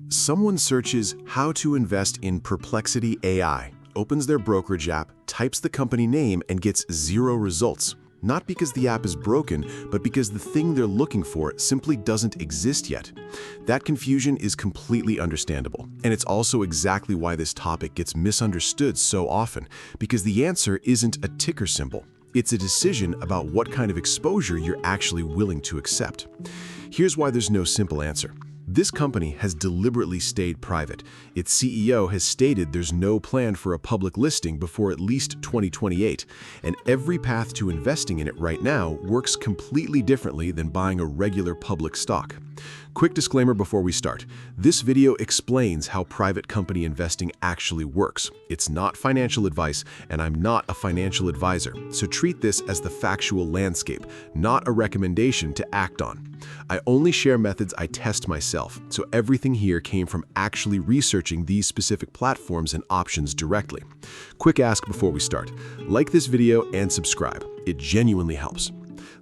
Someone searches how to invest in Perplexity AI, opens their brokerage app, types the company name, and gets 0 results. Not because the app is broken, but because the thing they're looking for simply doesn't exist yet. That confusion is completely understandable, and it's also exactly why this topic gets misunderstood so often, because the answer isn't a ticker symbol. It's a decision about what kind of exposure you're actually willing to accept. Here's why there's no simple answer. This company has deliberately stayed private. Its CEO has stated there's no plan for a public listing before at least 2028, and every path to investing in it right now works completely differently than buying a regular public stock. Quick disclaimer before we start. This video explains how private company investing actually works. It's not financial advice, and I'm not a financial advisor, so treat this as the factual landscape, not a recommendation to act on. I only share methods I test myself, so everything here came from actually researching these specific platforms and options directly. Quick ask before we start. Like this video and subscribe. It genuinely helps.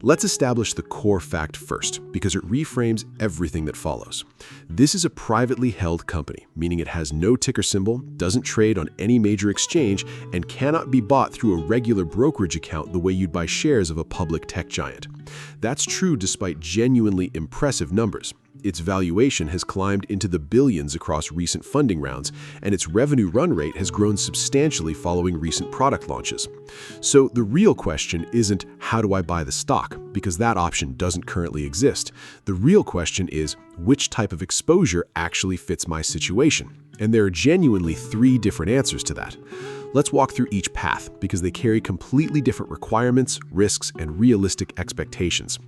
Let's establish the core fact first, because it reframes everything that follows. This is a privately held company, meaning it has no ticker symbol, doesn't trade on any major exchange, and cannot be bought through a regular brokerage account the way you'd buy shares of a public tech giant. That's true despite genuinely impressive numbers. Its valuation has climbed into the billions across recent funding rounds, and its revenue run rate has grown substantially following recent product launches. So the real question isn't, how do I buy the stock? Because that option doesn't currently exist. The real question is, which type of exposure actually fits my situation? And there are genuinely 3 different answers to that. Let's walk through each path because they carry completely different requirements, risks, and realistic expectations.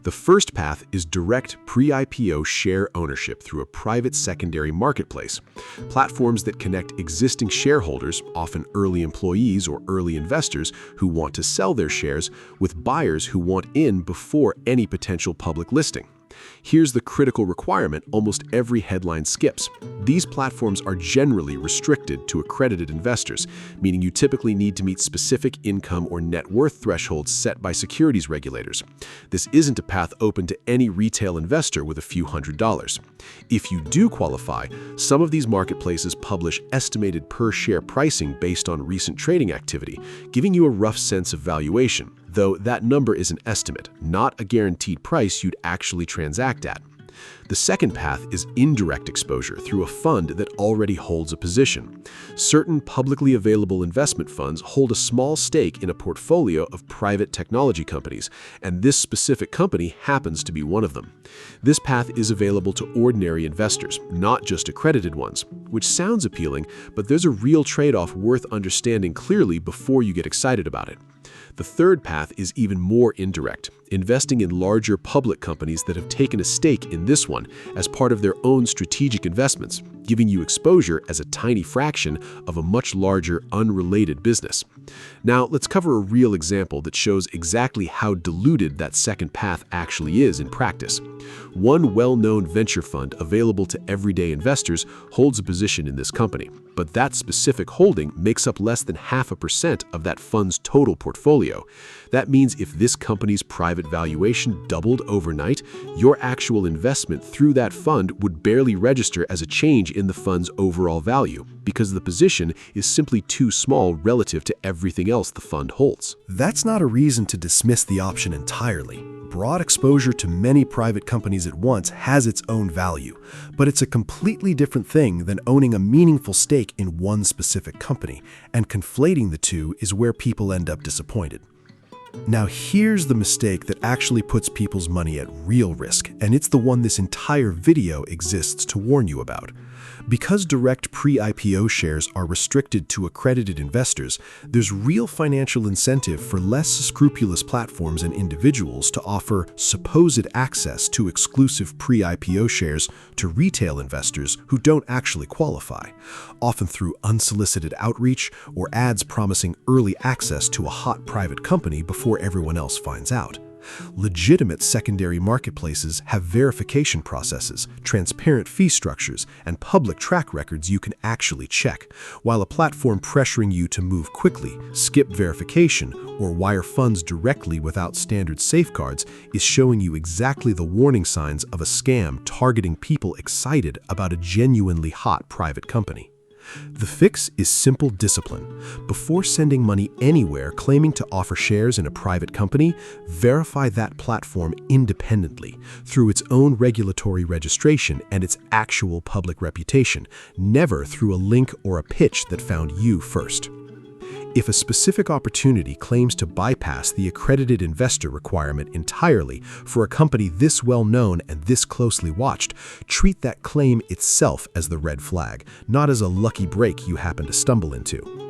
The first path is direct pre-IPO share ownership through a private secondary marketplace. Platforms that connect existing shareholders, often early employees or early investors who want to sell their shares, with buyers who want in before any potential public listing. Here's the critical requirement almost every headline skips. These platforms are generally restricted to accredited investors, meaning you typically need to meet specific income or net worth thresholds set by securities regulators. This isn't a path open to any retail investor with a few $100s. If you do qualify, some of these marketplaces publish estimated per-share pricing based on recent trading activity, giving you a rough sense of valuation, though that number is an estimate, not a guaranteed price you'd actually transact at. The second path is indirect exposure through a fund that already holds a position. Certain publicly available investment funds hold a small stake in a portfolio of private technology companies, and this specific company happens to be one of them. This path is available to ordinary investors, not just accredited ones, which sounds appealing, but there's a real trade-off worth understanding clearly before you get excited about it. The third path is even more indirect, investing in larger public companies that have taken a stake in this one as part of their own strategic investments, giving you exposure as a tiny fraction of a much larger, unrelated business. Now, let's cover a real example that shows exactly how diluted that second path actually is in practice. One well-known venture fund available to everyday investors holds a position in this company, but that specific holding makes up less than 0.5% of that fund's total portfolio. That means if this company's private valuation doubled overnight, your actual investment through that fund would barely register as a change in the fund's overall value, because the position is simply too small relative to everything else the fund holds. That's not a reason to dismiss the option entirely. Broad exposure to many private companies at once has its own value, but it's a completely different thing than owning a meaningful stake in one specific company, and conflating the two is where people end up disappointed. Now here's the mistake that actually puts people's money at real risk, and it's the one this entire video exists to warn you about. Because direct pre-IPO shares are restricted to accredited investors, there's real financial incentive for less scrupulous platforms and individuals to offer supposed access to exclusive pre-IPO shares to retail investors who don't actually qualify, often through unsolicited outreach or ads promising early access to a hot private company before everyone else finds out. Legitimate secondary marketplaces have verification processes, transparent fee structures, and public track records you can actually check, while a platform pressuring you to move quickly, skip verification, or wire funds directly without standard safeguards is showing you exactly the warning signs of a scam targeting people excited about a genuinely hot private company. The fix is simple discipline. Before sending money anywhere claiming to offer shares in a private company, verify that platform independently through its own regulatory registration and its actual public reputation, never through a link or a pitch that found you first. If a specific opportunity claims to bypass the accredited investor requirement entirely for a company this well known and this closely watched, treat that claim itself as the red flag, not as a lucky break you happen to stumble into.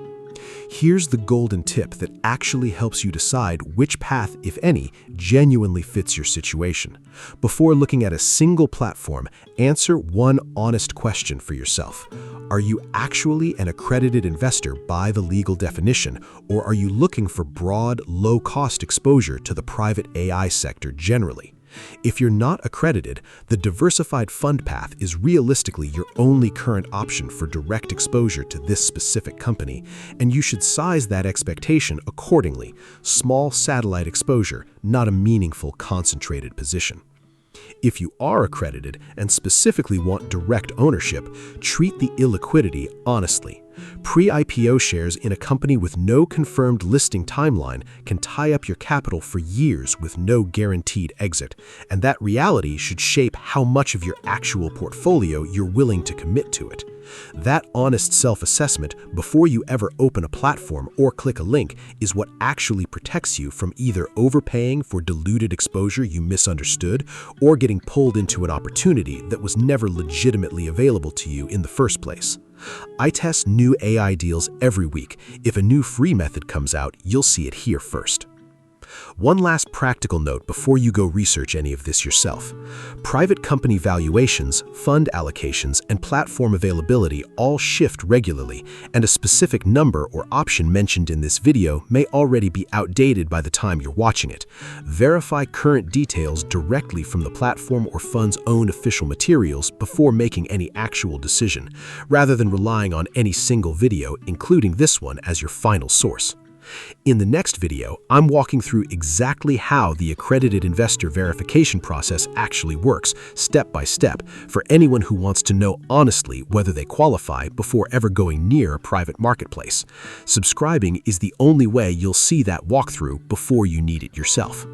Here's the golden tip that actually helps you decide which path, if any, genuinely fits your situation. Before looking at a single platform, answer one honest question for yourself. Are you actually an accredited investor by the legal definition, or are you looking for broad, low-cost exposure to the private AI sector generally? If you're not accredited, the diversified fund path is realistically your only current option for direct exposure to this specific company, and you should size that expectation accordingly. Small satellite exposure, not a meaningful concentrated position. If you are accredited and specifically want direct ownership, treat the illiquidity honestly. Pre-IPO shares in a company with no confirmed listing timeline can tie up your capital for years with no guaranteed exit, and that reality should shape how much of your actual portfolio you're willing to commit to it. That honest self-assessment before you ever open a platform or click a link is what actually protects you from either overpaying for diluted exposure you misunderstood or getting pulled into an opportunity that was never legitimately available to you in the first place. I test new AI deals every week. If a new free method comes out, you'll see it here first. One last practical note before you go research any of this yourself. Private company valuations, fund allocations, and platform availability all shift regularly, and a specific number or option mentioned in this video may already be outdated by the time you're watching it. Verify current details directly from the platform or fund's own official materials before making any actual decision, rather than relying on any single video, including this one, as your final source. In the next video, I'm walking through exactly how the accredited investor verification process actually works, step by step, for anyone who wants to know honestly whether they qualify before ever going near a private marketplace. Subscribing is the only way you'll see that walkthrough before you need it yourself.